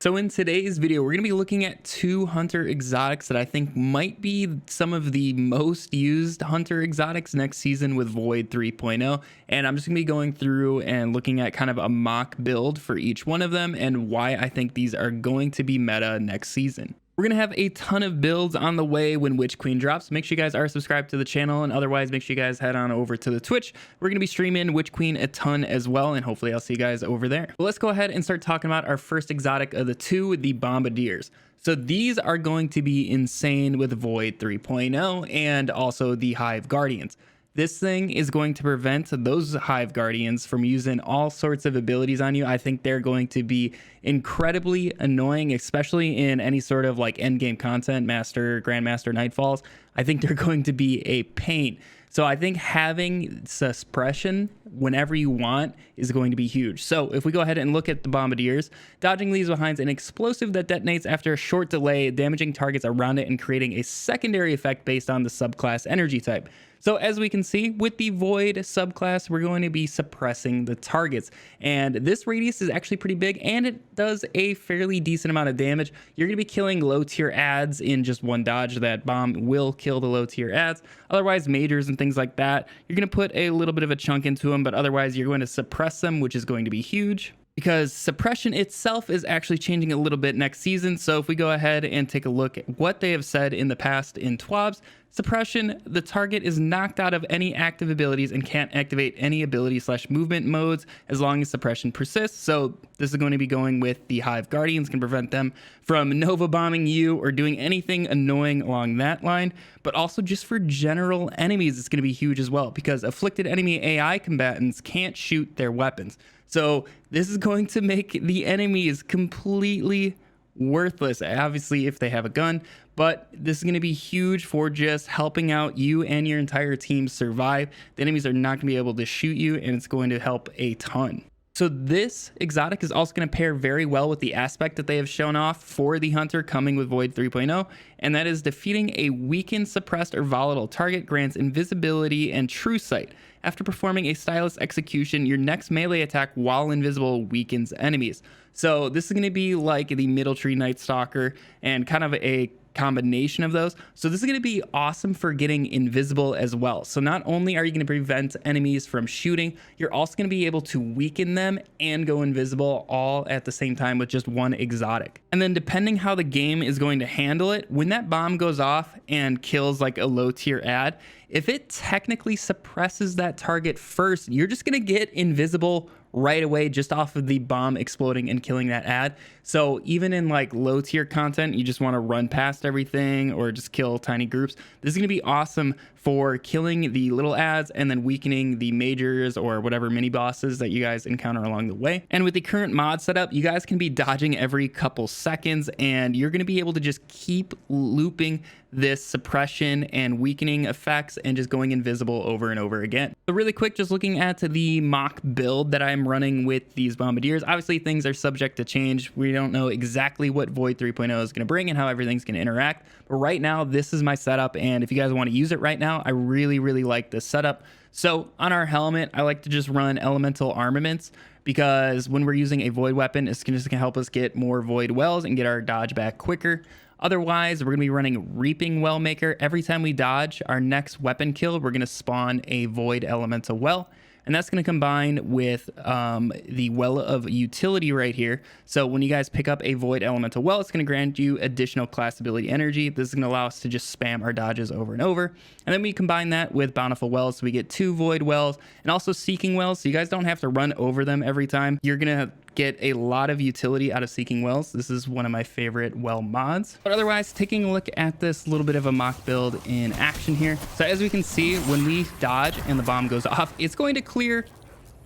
So in today's video, we're going to be looking at two hunter exotics that I think might be some of the most used hunter exotics next season with Void 3.0. And I'm just going to be going through and looking at kind of a mock build for each one of them and why I think these are going to be meta next season. We're going to have a ton of builds on the way when Witch Queen drops. Make sure you guys are subscribed to the channel, and otherwise make sure you guys head on over to the Twitch. We're going to be streaming Witch Queen a ton as well, and hopefully I'll see you guys over there. But let's go ahead and start talking about our first exotic of the two, the Bombardiers. So these are going to be insane with Void 3.0 and also the Hive Guardians. This thing is going to prevent those Hive Guardians from using all sorts of abilities on you. I think they're going to be incredibly annoying, especially in any sort of like end game content, Master, Grandmaster, Nightfalls. I think they're going to be a pain. So I think having suppression whenever you want is going to be huge. So if we go ahead and look at the Bombardiers, dodging leaves behind an explosive that detonates after a short delay, damaging targets around it and creating a secondary effect based on the subclass energy type. So as we can see, with the Void subclass, we're going to be suppressing the targets. And this radius is actually pretty big, and it does a fairly decent amount of damage. You're going to be killing low tier ads in just one dodge. That bomb will kill the low tier ads. Otherwise, majors and things like that, you're going to put a little bit of a chunk into them, but otherwise you're going to suppress them, which is going to be huge, because suppression itself is actually changing a little bit next season. So if we go ahead and take a look at what they have said in the past in TWABs, suppression, the target is knocked out of any active abilities and can't activate any ability / movement modes as long as suppression persists. So this is going to be going with the Hive Guardians, can prevent them from Nova bombing you or doing anything annoying along that line. But also just for general enemies, it's going to be huge as well, because afflicted enemy AI combatants can't shoot their weapons. So this is going to make the enemies completely worthless, obviously, if they have a gun, but this is going to be huge for just helping out you and your entire team survive. The enemies are not going to be able to shoot you, and it's going to help a ton. So this exotic is also going to pair very well with the aspect that they have shown off for the hunter coming with Void 3.0, and that is defeating a weakened, suppressed, or volatile target grants invisibility and true sight. After performing a stylus execution, your next melee attack while invisible weakens enemies. So this is going to be like the Middle Tree Night Stalker and kind of a combination of those. So this is going to be awesome for getting invisible as well. So not only are you going to prevent enemies from shooting, you're also going to be able to weaken them and go invisible all at the same time with just one exotic. And then depending how the game is going to handle it, when that bomb goes off and kills like a low tier ad, if it technically suppresses that target first, you're just going to get invisible right away just off of the bomb exploding and killing that ad. So even in like low tier content, you just want to run past everything or just kill tiny groups. This is going to be awesome for killing the little ads and then weakening the majors or whatever mini bosses that you guys encounter along the way. And with the current mod setup, you guys can be dodging every couple seconds, and you're going to be able to just keep looping this suppression and weakening effects and just going invisible over and over again. So really quick, just looking at the mock build that I'm running with these Bombardiers. Obviously things are subject to change. We don't know exactly what Void 3.0 is going to bring and how everything's going to interact, but right now this is my setup, and if you guys want to use it right now, I really like this setup. So on our helmet, I like to just run elemental armaments, because when we're using a void weapon, it's just gonna help us get more void wells and get our dodge back quicker. Otherwise, we're going to be running Reaping Well Maker. Every time we dodge our next weapon kill, we're going to spawn a Void Elemental Well. And that's going to combine with the Well of Utility right here. So when you guys pick up a Void Elemental Well, it's going to grant you additional class ability energy. This is going to allow us to just spam our dodges over and over. And then we combine that with Bountiful Wells. So we get 2 Void Wells and also Seeking Wells. So you guys don't have to run over them every time. You're going to get a lot of utility out of Seeking Wells. This is one of my favorite well mods. But otherwise, taking a look at this little bit of a mock build in action here. So as we can see, when we dodge and the bomb goes off, it's going to clear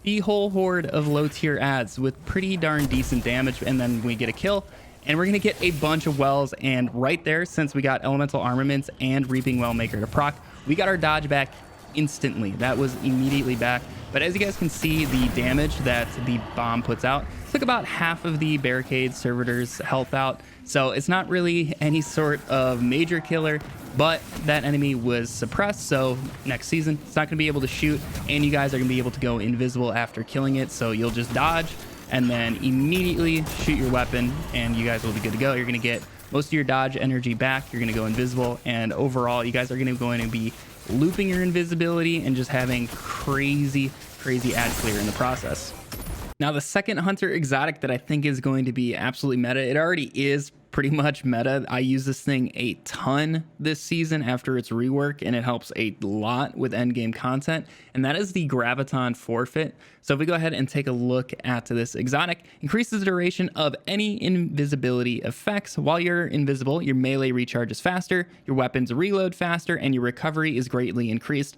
the whole horde of low tier ads with pretty darn decent damage, and then we get a kill. And we're going to get a bunch of wells, and right there, since we got Elemental Armaments and Reaping Well Maker to proc, we got our dodge back instantly. That was immediately back. But as you guys can see, the damage that the bomb puts out took about half of the barricade servitor's health out. So it's not really any sort of major killer, but that enemy was suppressed. So next season, it's not going to be able to shoot, and you guys are going to be able to go invisible after killing it. So you'll just dodge, and then immediately shoot your weapon, and you guys will be good to go. You're going to get most of your dodge energy back. You're going to go invisible, and overall, you guys are going to be looping your invisibility and just having crazy ad clear in the process. Now, the second hunter exotic that I think is going to be absolutely meta, it already is pretty much meta. I use this thing a ton this season after its rework, and it helps a lot with endgame content, and that is the Graveton Forfeit. So if we go ahead and take a look at this exotic, increases the duration of any invisibility effects. While you're invisible, your melee recharges faster, your weapons reload faster, and your recovery is greatly increased.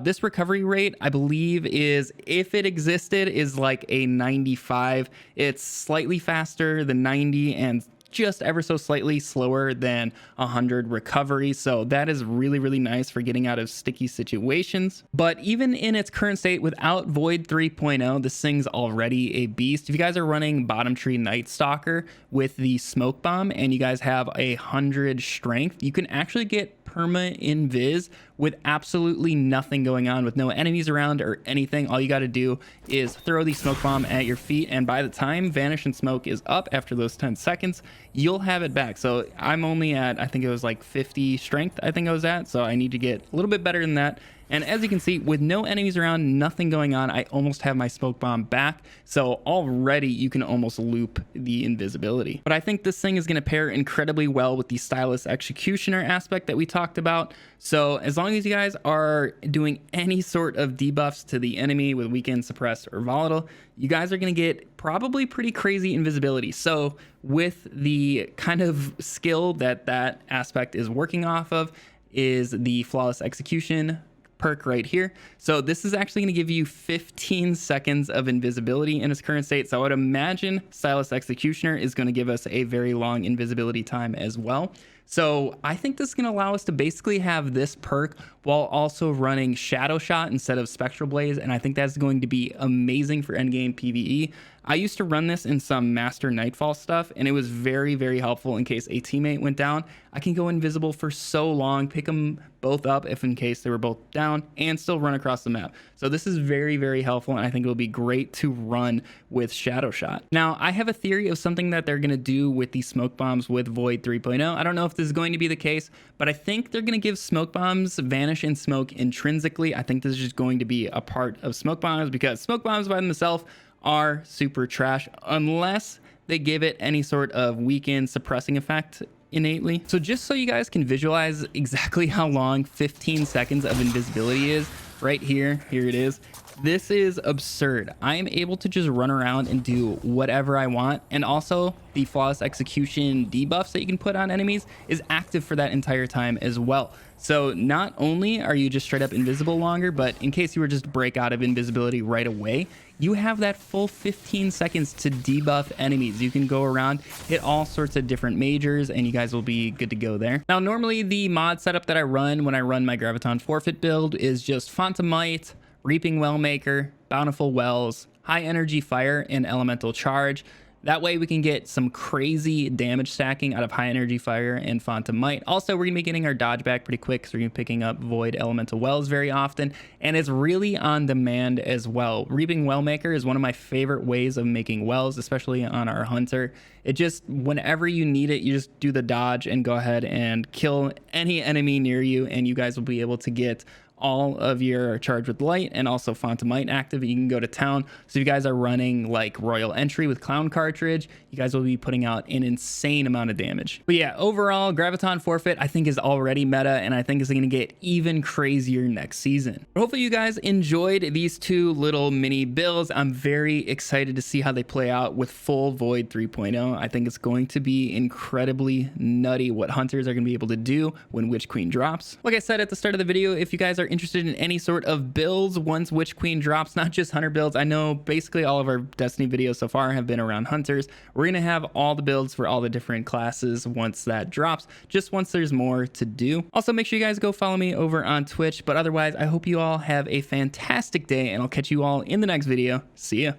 This recovery rate, I believe, is, if it existed, is like a 95. It's slightly faster than 90 and just ever so slightly slower than 100 recovery. So that is really nice for getting out of sticky situations. But even in its current state without Void 3.0, this thing's already a beast. If you guys are running Bottom Tree Night Stalker with the Smoke Bomb and you guys have 100 strength, you can actually get perma invis with absolutely nothing going on, with no enemies around or anything. All you got to do is throw the smoke bomb at your feet, and by the time vanish and smoke is up after those 10 seconds, you'll have it back. So I'm only at, I think it was like 50 strength I think I was at, so I need to get a little bit better than that. And as you can see, with no enemies around, nothing going on, I almost have my smoke bomb back. So already you can almost loop the invisibility. But I think this thing is going to pair incredibly well with the stylus executioner aspect that we talked about. So as long as you guys are doing any sort of debuffs to the enemy with weakened, suppressed, or volatile, you guys are going to get probably pretty crazy invisibility. So with the kind of skill that that aspect is working off of is the flawless execution perk right here. So this is actually going to give you 15 seconds of invisibility in its current state. So I would imagine Stylus Executioner is going to give us a very long invisibility time as well. So I think this is going to allow us to basically have this perk while also running Shadow Shot instead of Spectral Blaze, and I think that's going to be amazing for endgame PvE. I used to run this in some Master Nightfall stuff, and it was very helpful in case a teammate went down. I can go invisible for so long, pick them both up if in case they were both down, and still run across the map. So this is very helpful, and I think it'll be great to run with Shadow Shot. Now, I have a theory of something that they're going to do with these smoke bombs with Void 3.0. I don't know if this is going to be the case, but I think they're going to give smoke bombs vanish and smoke intrinsically. I think this is just going to be a part of smoke bombs, because smoke bombs by themselves are super trash unless they give it any sort of weakened suppressing effect innately. So just so you guys can visualize exactly how long 15 seconds of invisibility is, right here it is. This is absurd. I am able to just run around and do whatever I want, and also the flawless execution debuffs that you can put on enemies is active for that entire time as well. So not only are you just straight up invisible longer, but in case you were just to break out of invisibility right away, you have that full 15 seconds to debuff enemies. You can go around, hit all sorts of different majors, and you guys will be good to go there. Now, normally the mod setup that I run when I run my Graveton Forfeit build is just Font of Might, Reaping Wellmaker, Bountiful Wells, High Energy Fire, and Elemental Charge. That way we can get some crazy damage stacking out of High Energy Fire and Font of Might. Also, we're going to be getting our dodge back pretty quick, so we're going to be picking up Void Elemental Wells very often, and it's really on demand as well. Reaping Wellmaker is one of my favorite ways of making wells, especially on our Hunter. It just, whenever you need it, you just do the dodge and go ahead and kill any enemy near you, and you guys will be able to get all of your Charge with Light and also Font of Might active. You can go to town. So if you guys are running like Royal Entry with Clown Cartridge, you guys will be putting out an insane amount of damage. But yeah, overall, Graveton Forfeit I think is already meta, and I think it's going to get even crazier next season. But hopefully you guys enjoyed these two little mini builds. I'm very excited to see how they play out with full Void 3.0. I think it's going to be incredibly nutty what hunters are going to be able to do when Witch Queen drops. Like I said at the start of the video, if you guys are interested in any sort of builds once Witch Queen drops, not just hunter builds, I know basically all of our Destiny videos so far have been around hunters. We're going to have all the builds for all the different classes once that drops, just once there's more to do. Also, make sure you guys go follow me over on Twitch, but otherwise I hope you all have a fantastic day, and I'll catch you all in the next video. See ya.